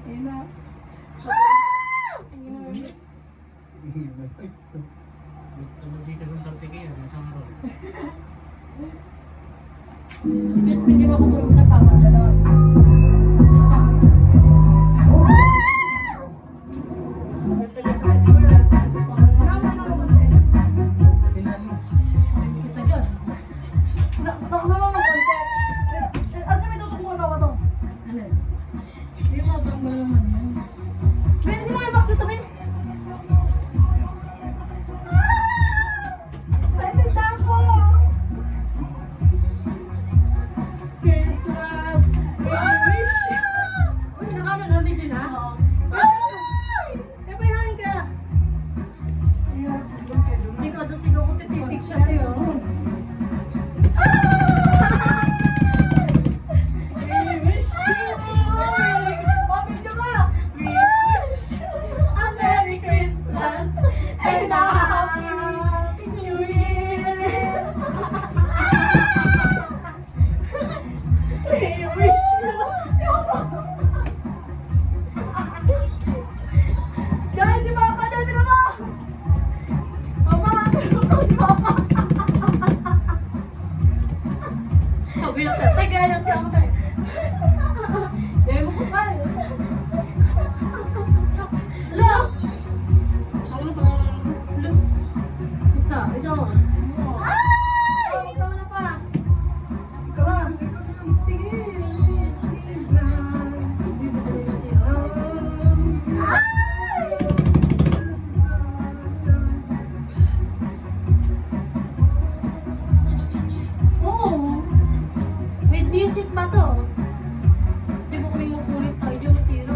Ayun na. Nag-chika sa tartike yan, isang araw. Diyos, hindi mo ako na papadala. Tingnan mo. Kita dyan. Baka naman ng konti. Asa may tutok mo na ba ito? Alin? Hindi mo parang gano'n naman yan. Ben, si mga box ito, Ben. Excited na ako! Christmas! I wish you! Uy, nakala na video na? Oo. Kaya payahan ka. Hindi ka doon sigaw ko tititik siya tayo. We wish you We wish you a Merry Christmas and a Happy New Year. We wish you. Guys, si Papa na din mo. Mama, si Papa. Sabi na siya, tayo kaya lang siya ako tayo. Dahil mo ko pa. Hello? Saan mo pa? Isa mo. Ay! Ikaw na pa. Ikaw na. Sige. Oo. With music ba to? Di mo kami makulit tayo yung zero.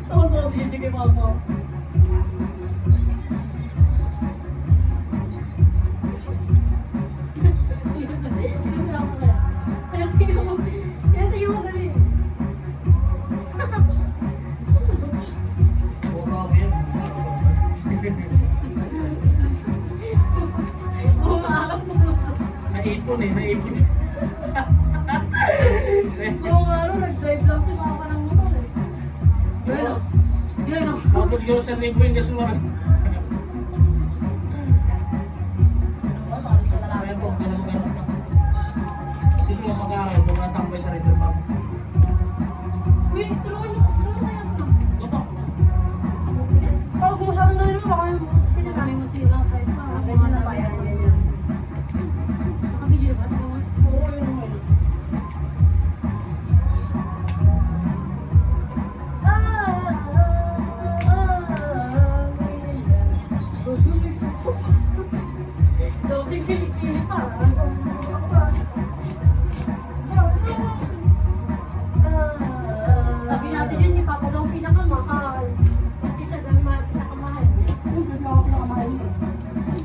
Tawa-tawa si Yuji kay Mama. Sinasama ko kaya. Kaya tingin mo dali. Puro ako yan. Umaarap mo. Naipon eh, naipon. Oo nga, nag-drive lang si Mama ng motor eh. Yan o. Yan o. Tapos yung sa libo yung kasuwan. Ayan po, ganun mo ganun. Gusto mo mag-aaral, kung natambay sa river bank. Uy, tulungan niyo. Tulungan na yan. Opo. Yes. Pag masyadong dali mo, baka yung sila namin mo sila. Kahit pa. Ganyan na ba yan? Ganyan. Naka-video ba? Tulungan. Oo, yun naman. Dobling Pilipino pa. Sabi natin yun, si Papa daw ang pinakamahal. Kasi siya daw yung pinakamahal.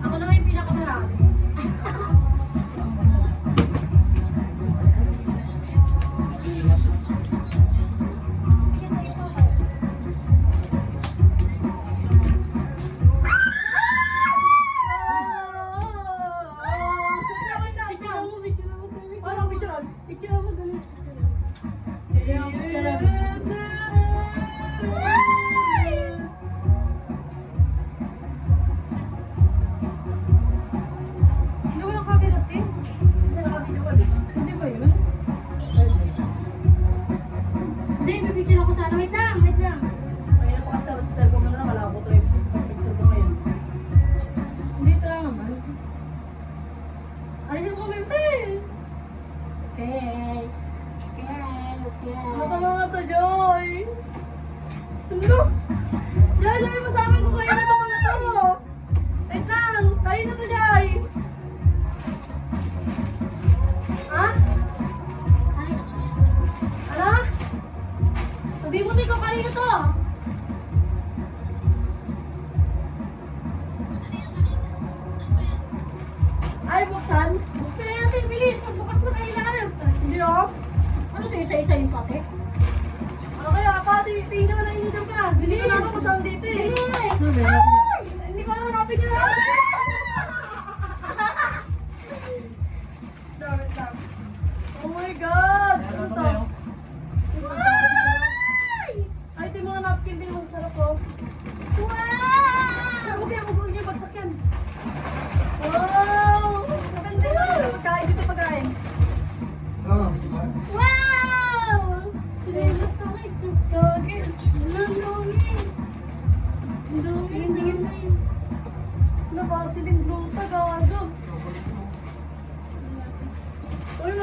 Ako naman yung pinakamarami. Sige, sige po kayo. Picture mo dali. Hindi mo nakabirat eh. Hindi ba yun? Hindi, bibigyan ako sana. Wait lang, wait lang. Hindi, ito lang naman. Alisin mo kami, okay. Okay. Okay. Mata mga to, Joy. Ano? Joy, sabi mo sa amin kung kayo na ito mga to. Wait lang, kayo na to, Joy. Ha? Ano? Sabi mo din kung kayo to. Ay, buksan? Buksan na natin, bilis. Magbukas na kayo lahat. Hindi ako. Ano to, isa-isa yung pati? Ano kaya, pati, tingnan ka na hindi dyan ka. Bilis. Hindi ko na ako masang dito eh. Bilis. Ay! Hindi ko na hanapin niya na. Dami. Oh my God!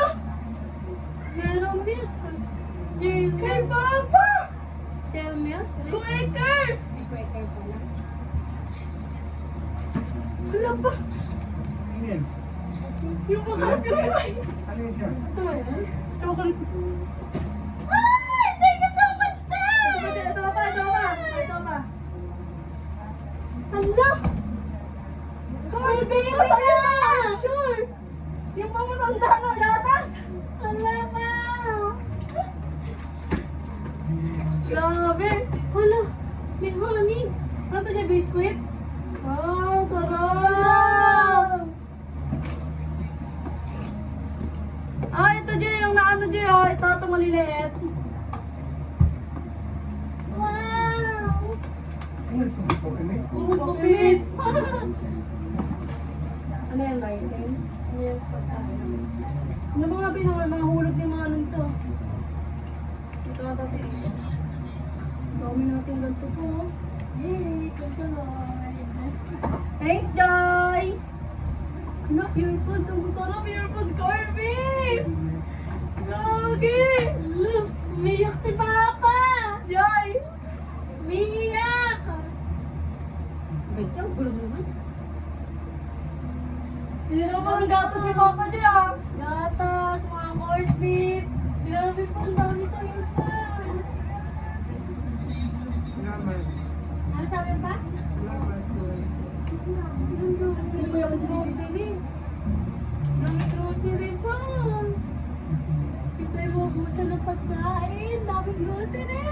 Hala! Zero milk. Zero Kay milk. Papa! Zero milk. Quaker! May quaker pala. Hala pa! Ano yan? Yung makalat ko ay! Ano yun siya? Ito ba yan? Chocolate. Ay! Thank you so much, Tay! Ito pa, ito pa! Ito pa! Hala! Hoy, baby! Sa'yo na! Sure! Yung pamatanda na gatas! Hala, ma! Grabe. Hala, may honey. Ano to niya, biskuit? Wow, sarap! Ah, ito Jay, yung naano Jay, oh. Ito maliliit. Wow! Oh, bakit? Ano yan, lighting? Ano mga pinahulog ni mga nun to? Ito na dati. Dami natin ganito po. Yay, ganito. Thanks, Joy! Ano, earpods? Ang sarap, earpods, Corbin! Gagi! Umiyak si Papa! Joy! Umiyak! Wait, yung gulo naman. Hindi naman ang gatas si Papa Joy, ah! Gatas, mga corned beef. Grabe po, ang dami sa iyo pa. Ano sabi pa? Ano ba yung grocery? Dami grocery pa. Ito'y mabusan ng pagkain. Dami grocery.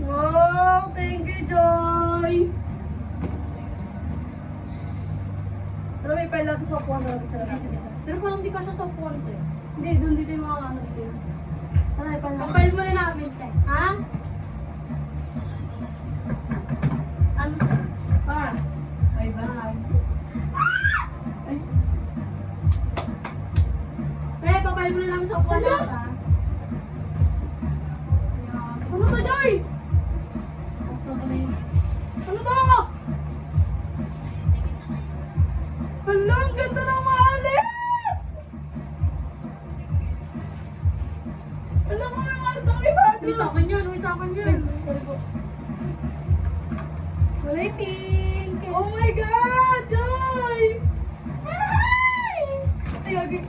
Wow! Thank you, Joy! Alam mo, ipahil natin sa upuan na natin talaga. Pero parang hindi ka siya sa punto eh. Hindi, doon dito yung mga ano dito. Tara, ipahil natin. Kapal mo na namin, te. Ha? Ano? Pa! Bye bye! Ay, Te, papal mo na namin sa upuan natin, ha? ano to, Joy? Gusto ko na yun. Ano to? Hala, ang ganda ng maalit! Alam mo, may martang may bago! Uy, sa akin yun. Uy, sa akin yun. Kulay pink. Oh my God, Joy! Hi! Ay, gagi.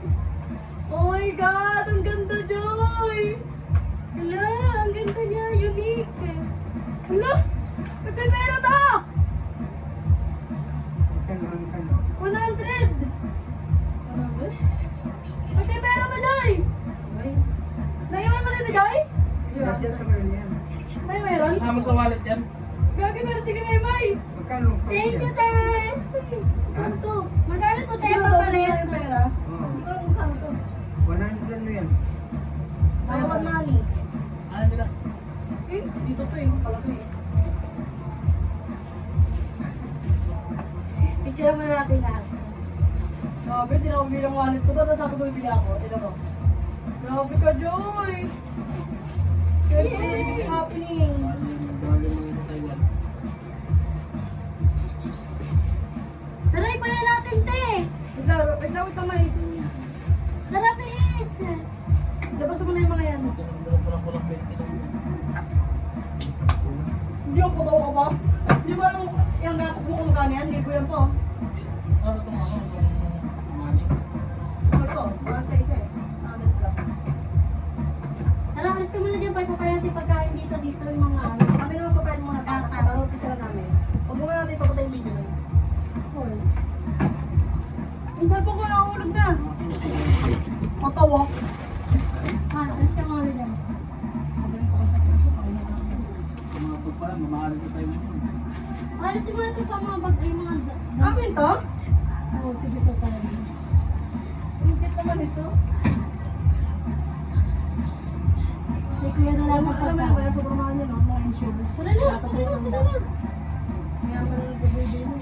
Oh my God, ang ganda, Joy! Hala, ang ganda niya. Unique. Hala, pati pera to! 100! Pati pera to, Joy! Naiwan mo dito, Joy? May meron? Kasama sa wallet yan. Gagi, meron tigil may may! Thank you, te. Ano to? Magkano to, te? Ano daw Papalit yung na. pera? Ano kano to? Taiwan money. Ano nila? Eh, dito to eh. Palagi eh. Picture mo na natin lahat. Grabe, di na ako bilang wallet ko to. Tapos sabi ko bibili ako. Ito ko. Grabe ka, Joy! There's something is happening. Grabe mga patay yan. Tara, ipala natin, te. Wait lang, may. Tara, bilis. Labas mo na yung mga yan. Tinanong ko lang ko lang 20 lang. Hindi ako patawa ka ba? Di ba yung gatas mo kung magkano yan? Libo yan po. Ano itong money? Ano ito? Marta isa eh. 100 plus. Tara, alis ka muna dyan. Pagpapala natin pagkain dito yung mga ano. Kami naman papayan muna tatas. Para picture namin. Huwag mo natin ipapatay yung video na yun. Yung cellphone ko nakahulog na. Matawa. Ha, alis ka muna dyan. Sa mga pag pala, mamahalin ko tayo ngayon. Alis mo na ito pa mga bag ay mga... Amin to? Oo, sige sa tayo. Ang cute naman ito. May kuya na lang Alam mo kaya magpapala. sobrang mahal yun, no? Mga insure. Tara na, tara na. Kaya sa nagbababy mo.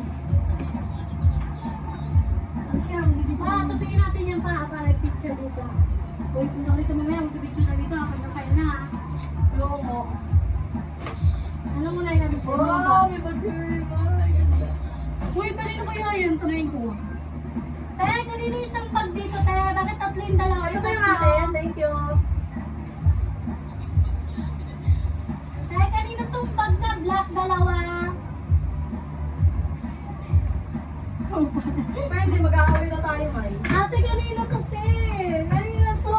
Alis ka na, tatuyin natin yan pa para picture dito. Uy, kung nakita mo na yan, picture na dito kapag nakain na ha. Oo mo. Ano mo na yan? Wow, may battery ba? Uy, kanino kaya yun? Tunayin ko. Tayo, kanino isang bag dito? Tayo, bakit tatlo yung dalawa? Ito tayo natin, thank you. Tayo, kanino tong bag na black dalawa? Pwede, magkakawin na tayo, May. Ate, kanino to, te? Kanino to?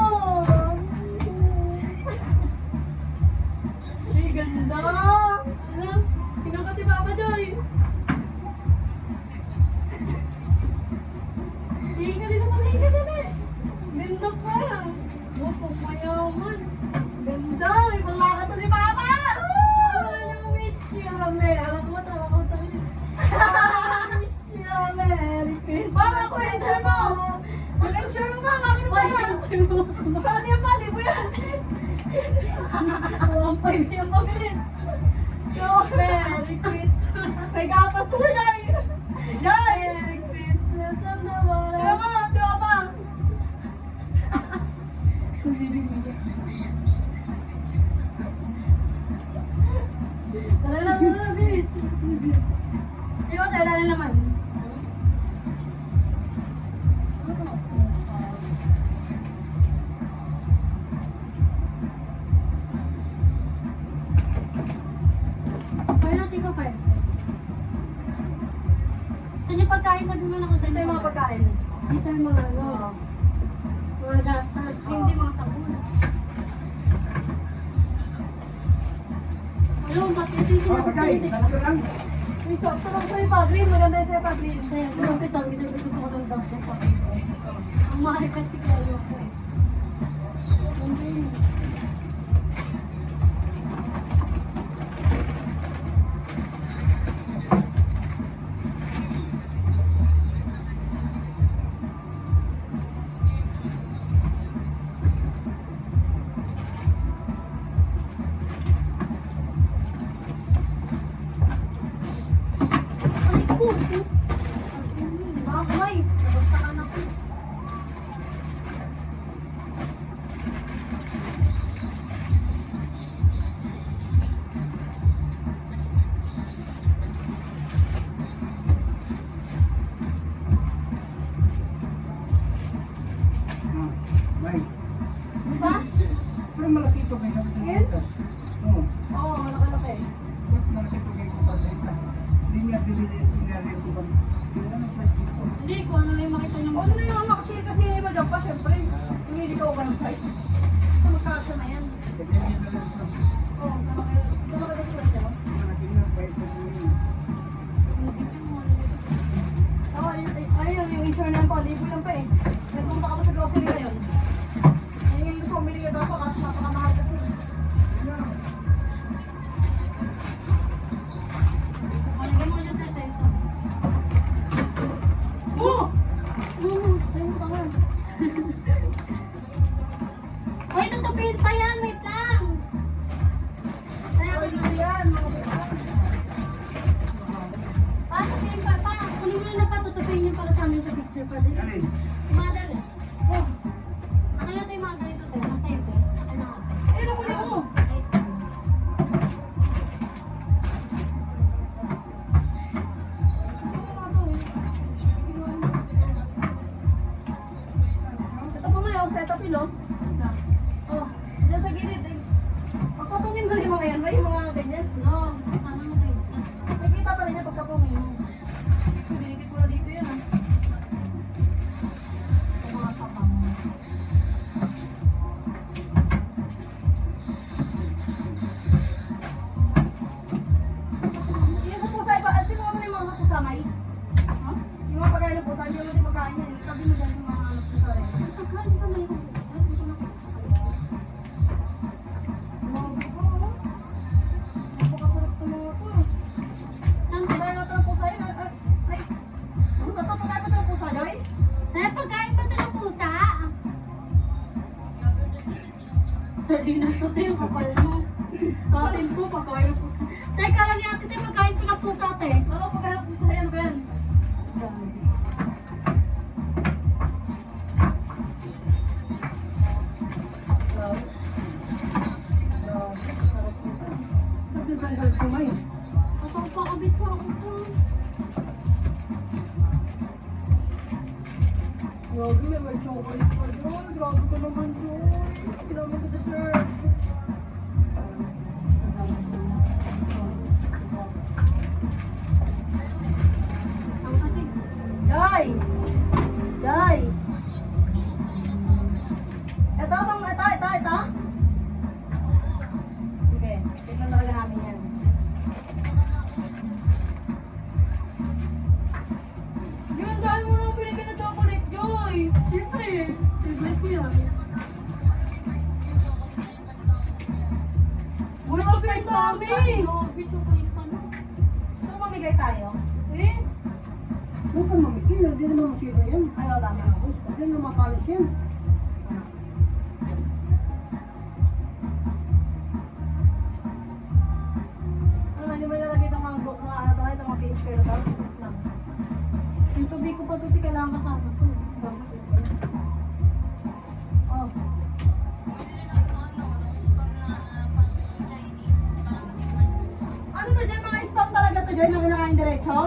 Ay, ganda! Ano? Tingnan ka si Papa Joy. Tingnan ka dito, tingnan ka dito. Ganda pa. Wow, pumaya. Yung 5 yung pamilya. Merry Christmas. May gatas na lang. Yan! Merry Christmas ang nawala. Tira mo, tira pa. Tara na, bilis. Di ba tayo na naman? Kaya natin ko 5. Saan yung pagkain? Sabi mo na kung saan Ito yung mga pagkain. Dito yung mga ano. Mga gatas. Hindi mga sabon. Alam mo, ba't ito yung sinasabi? lang. May sakto lang sa'yo, Pag-Green. Maganda yung sa'yo, Pag-Green. Kaya, yung sabi gusto ko ng gatas. Ang mahal kasi kayo ko eh. Hindi. Ay, po. Baka kamay. Nabagsakan ako. Bay. Diba? Pero malaki ito kayo sa Yan? Oo. Oo, malaki-laki. Ba't malaki ito kayo kapatid? Hindi niya bibili ito ba? Hindi ko ano na yung makita ng Ano na yung anak kasi yung iba dyan pa, syempre. Hindi ka ba ng size? So, magkakasya na yan. Oo, sama kayo. Sama kayo sa kwento. Oo, ayun, yung insure na yan pa. Libo yan pa eh. Nagpunta ka pa sa grocery ngayon. Ayun yung gusto kong binigay ako kasi napakamahal kasi. Palagay mo ulit sa ito. Oo! Tayo mo tawan. Hoy, tutupin pa yan. Wait lang. Kaya ako dito yan, mga bata. Tutupin pa. Kunin mo na pa. Tutupin niyo para sa amin sa picture pa din. Alin? Madali. Oh. Ako na ito yung mga ganito tayo. Nasa ito. Ano natin? Eh, nakunin mo! Ay, Ito pa ngayon, set up yun, oh. Oh, dyan sa gilid eh. Pagpatungin mo yung mga yan ba? Yung mga ganyan. no. Sana mo tayo. Nakikita pa rin niya pagpatungin mo. Dinikit mo na dito yun, ah. Ito mga sapang. Yung sa pusa, iba, sino mo na yung mga pusa, May? Ha? Yung mga pagkain ng pusa, hindi mo din pagkain yan. Tabi mo dyan sa mga pusa rin. Pagkain pa may ito. Ay, hindi ko nakita. Mga buko, oh. Napakasarap ng mga to. Saan Pagkain tayo? natin ng pusa yun, ay. Ano ba to? Pagkain pa ito ng pusa, Joy? Eh, pagkain pa ito ng pusa. Sardinas to tayo, kapal mo. Sa atin po, pagkain ng pusa. Teka lang yan, ate, pagkain po ng pusa, ate. Ano pagkain ng pusa yan, Ben? Napapakabit po ako po. Grabe, may chocolate pa, Joy. Grabe ka naman, Joy. Kailangan ko dessert. Ang ate. Joy! Joy! Ito. Sige, tignan talaga namin yan. Yun, dahil mo naman binigyan ng chocolate, Joy! Siyempre, favorite ko yan. Uy, grabe ang dami! Grabe, chocolate pa na. So, mamigay tayo? Eh, Huwag kang mamikil, hindi naman masira yan. Ay, wala na. Hindi naman mapalit yan. Push kayo na ba? Lang. Yung tubig ko pa ito, kailangan kasama ko. Oh. Ano to dyan? Mga spam talaga to dyan na kinakain diretso?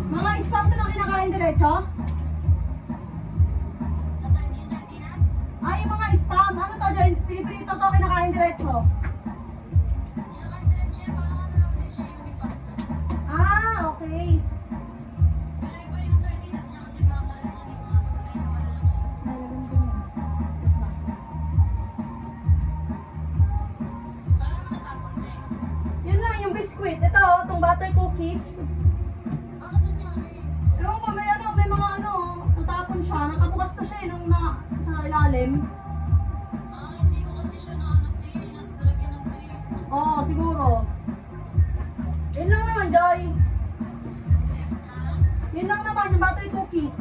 Mga spam to na kinakain diretso? Ay, yung mga spam. Ano to dyan? Piniprito to kinakain diretso? Ah, okay. Yun lang, yung biscuit. Ito, itong butter cookies. Ewan ko, may mga ano, natapon siya. Nakabukas na siya nung sa ilalim. Oo, siguro. Yun lang naman, Joy. Yun lang naman, yung butter cookies.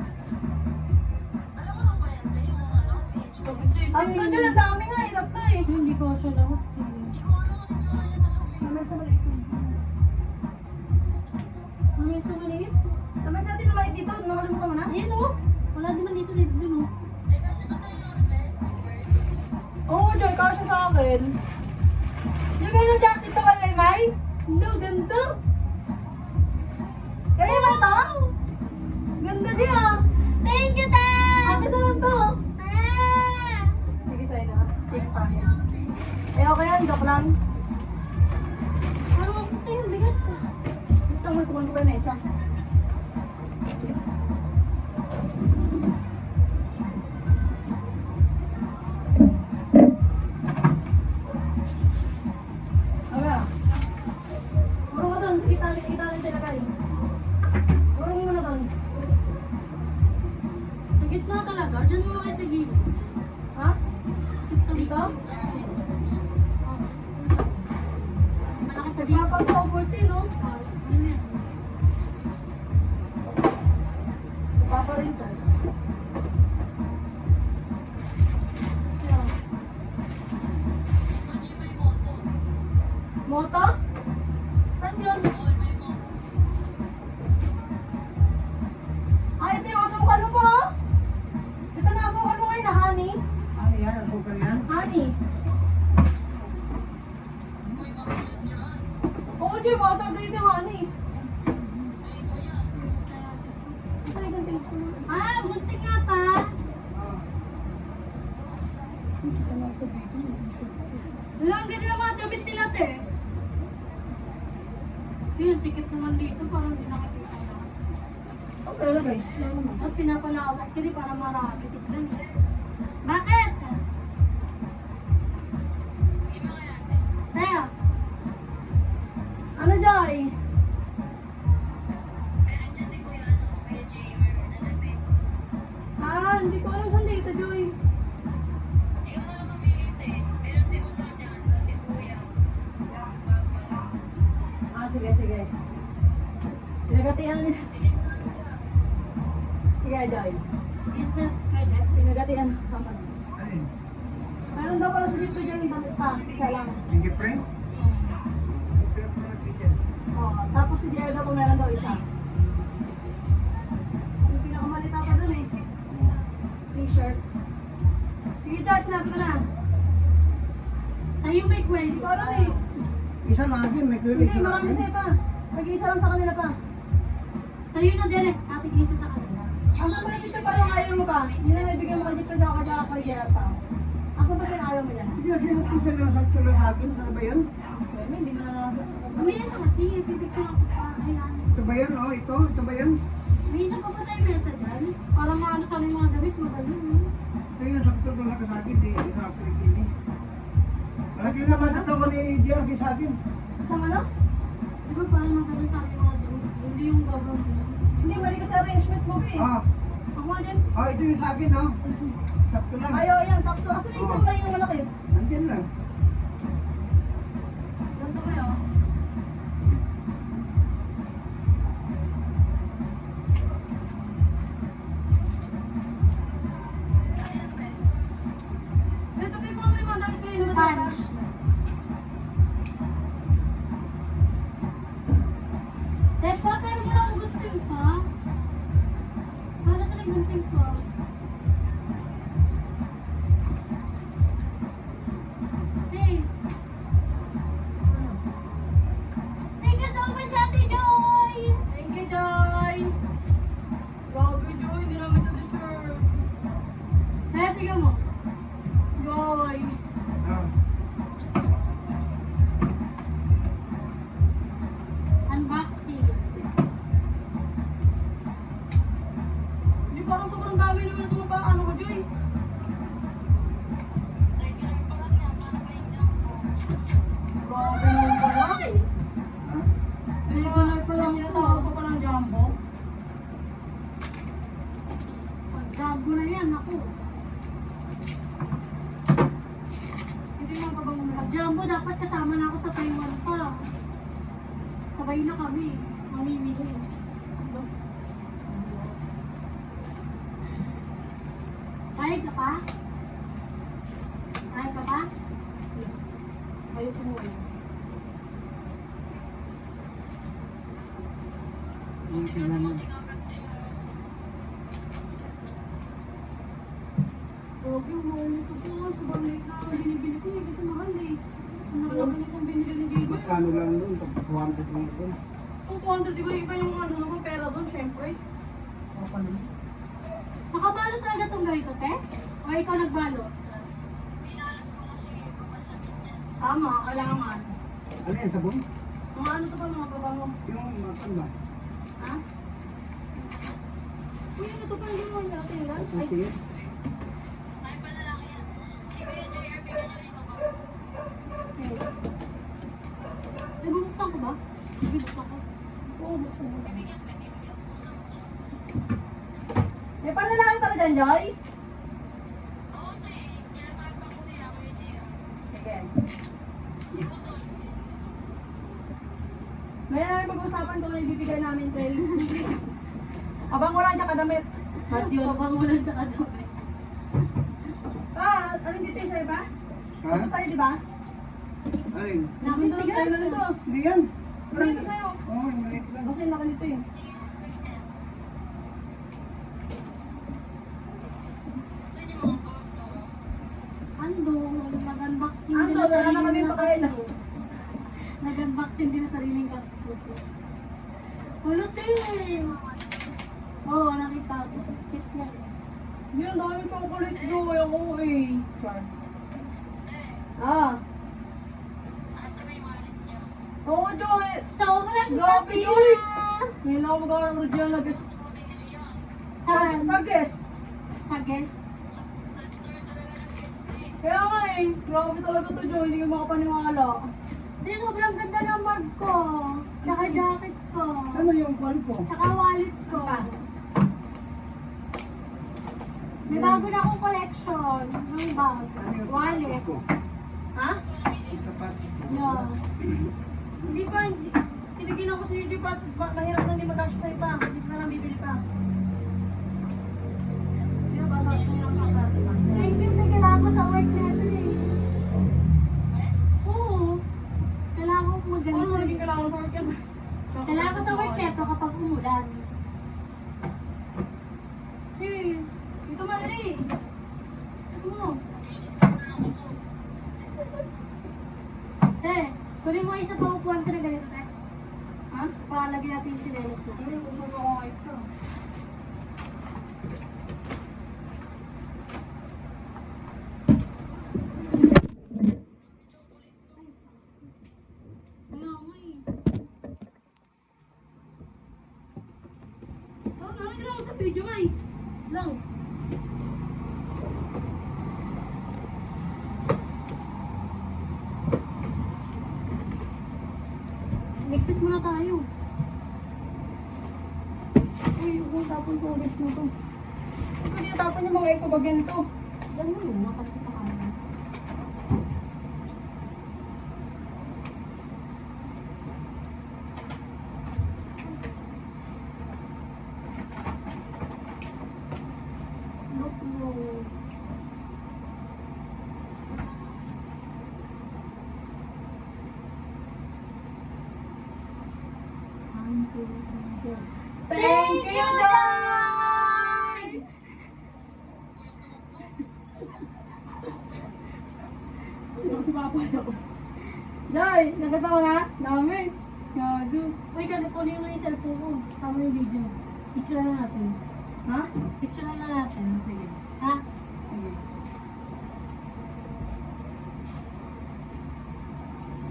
Tatlo dyan, ang dami nga eh, tatlo eh. Hindi ko siya lahat. Mamaya sa maliit. Ano yung sa maliit? Mamaya sa atin na maliit dito, nakalimutan mo na? Ayan o. Wala di man dito dun o. Oo, Joy, kasya sa akin. Yung ganyan jacket to kay May? No, ganda. Kaya ba ito? Ganda di ah. Thank you, Dad! Akin na lang to. Ah! Sige, sa'yo na. Sige pa. Okay yan, joke lang. Ano ako tayo? Bigat ka. Ito mo, kukunin ko pa yung mesa. Okay. Puro mo doon. Kita rin sila kayo. Puro mo muna doon. Sa gitna talaga. Diyan mo kayo sa gilid. Ha? Sa Dito? Malaki pa dito. Napag-overty, no? Ano yan? Papa rin to. Moto? Saan yun? Ay, ito yung asukan mo po. Ito na asukan mo ngayon na, honey. Ano yan? Ang sukal yan? Honey. Oo, Jay, bata dito yung honey. Ay, ganting ko na. Ah, buntik nga pa. Wala, ang ganda ng mga damit nila, te. Yun, sikip naman dito. Parang hindi nakikita na. Okay, lagay. At pinapalawak kasi para marami. Tignan eh. Bakit? Teo, Ano, Jay? Ah, hindi ko alam saan dito, Joy. Ah, sige, sige. Pinagatian niya. Sige, Joy. it's a pwede. Pinagatian. Sama. Alin? Meron daw pala sa dito dyan, ibang pa. Isa lang. Yung gipring? Kaya pa natin dyan. Oo, tapos si Diego kung meron daw isa. Yung pinakamalita pa dun eh. T-shirt. Sige, Joy, sinabi ko na. Sa'yo may Hindi kwento. ko alam eh. Isa lang din, may kulit Hindi, sa marami akin. sa'yo pa. Mag-isa lang sa kanila pa. Sa'yo na Deres, ate Lisa sa kanila. Asan ba dito pa yung ayaw mo pa? Hindi na naibigyan mo kay Dito Jaka Jaka kay Gerald pa. Asan ba siya yung ayaw mo dyan? Hindi, sinapita lang sa tulad sa akin. Ano ba yan? Okay, hindi mo na Mamaya na kasi, pipicture ako pa. Ayan. Ito ba yan? Oh, ito? Ito ba yan? May isa pa ba tayo mesa dyan? Para maano sa yung mga damit, magaling eh. Ito yung sakto na sa akin. Di sa Pilipini. Lagi na matatawa ni DRG sa akin. Isang ano? Di ba parang magaling sa yung mga damit? Hindi yung gagawin. Hindi, mali kasi arrangement mo eh. Ah, Ako nga din. ito yung sa akin, oh. Sakto lang. Ayaw, yan, sakto. Asan na isang ba yung malaki? Nandiyan lang. Ganito mo yun. Ito, may mga mga damit kayo na Punch. Jumbo, dapat kasama na ako sa Taiwan pa. Sabay na kami. Mamimili. Payag ka pa? Payag ka pa? Ayaw ko mo eh. Yung tingnan mo. Grabe, mahal nito po. Sobrang late na ang binibili ko eh. Kasi mahal eh. Ang nakalaki nitong binili ni JJ. Magkano lang doon? Pag 200 lang doon. Kung 200, di ba iba yung ano naman pera doon, syempre. Apa naman? Nakabalot talaga tong ganito, te? O ikaw nagbalot? Tama, kailangan. Ano yan, sabon? Mga ano to pa mga babango. Yung ano ba? Ha? Uy, ano to pa hindi mo natin yan? Ay, Puti yan. Ay, bubuksan ko ba? Bubuksan ko. oo, buksan mo. May panlalaki pala dyan, Joy? Sige. May namin pag-usapan kung ano ibibigay namin, Tel. Abang wala siya kadamit. At yun. Abang mo lang tsaka dami. Anong dito yung sa'yo ba? Ha? Ito sa'yo, di ba? Alin? Namin doon, tayo na nito. Hindi yan. Ano ito sa'yo? Oo, yung maliit lang. Kasi laki nito eh. Ando, nag-unboxing Ando, din ang wala na kami sariling pakain. kakao. Nag-unboxing din ang sariling kakao. Hulot eh! Oo, nakita ko. Cute niya. Yun, dami chocolate, Joy. Ako eh. Char. Ah. Oo, Joy. Sobrang Grabe, tabi Joy. na! Ngayon lang ako magkakaroon ng original na guest. Saan? Sa guest. Sa guest? Kaya nga eh. Grabe talaga to, Joy. Hindi ka makapaniwala. Di, sobrang ganda ng bag ko. Tsaka jacket ko. Ano yung kwan ko? Tsaka wallet ko. May bago na akong collection ng bag. Ano yung Wallet. ko? Ha? Yung sapatos ko. Yeah. Hindi pa. Tinigin ako sa YouTube at mahirap na hindi mag-asya sa'yo pa. Hindi ko na lang bibili pa. Hindi na ba? Mahirap sa akin. Thank you, kailangan ko sa work neto eh. Oo. Kailangan ko Ano mo magaling. naging kailangan sa work yan? Kailangan ko sa work neto kapag umulan. Eh, dito madali. Ano mo? Eh, kunin mo isa pa upuan ko na ganito, sir. Ha? Palagyan natin yung sinelas na. Ano yung kusog ako ngayon ka? Wala ko eh. Ano lang sa video nga eh. Lang. Ligpit muna tayo. Uy, huwag mong tapon ko guys na to. Huwag ko tinatapon yung mga eco bag ganito. Diyan mo yun, kasi pakain. Look mo. Thank you, Joy! Si Papa ako. Joy, nakita ko na? Dami. Gago. Uy, kunin mo yung cellphone ko. Tama yung video. Picture na natin. Ha? Picture na natin. Sige. Ha? Sige.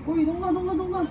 Uy, doon ka.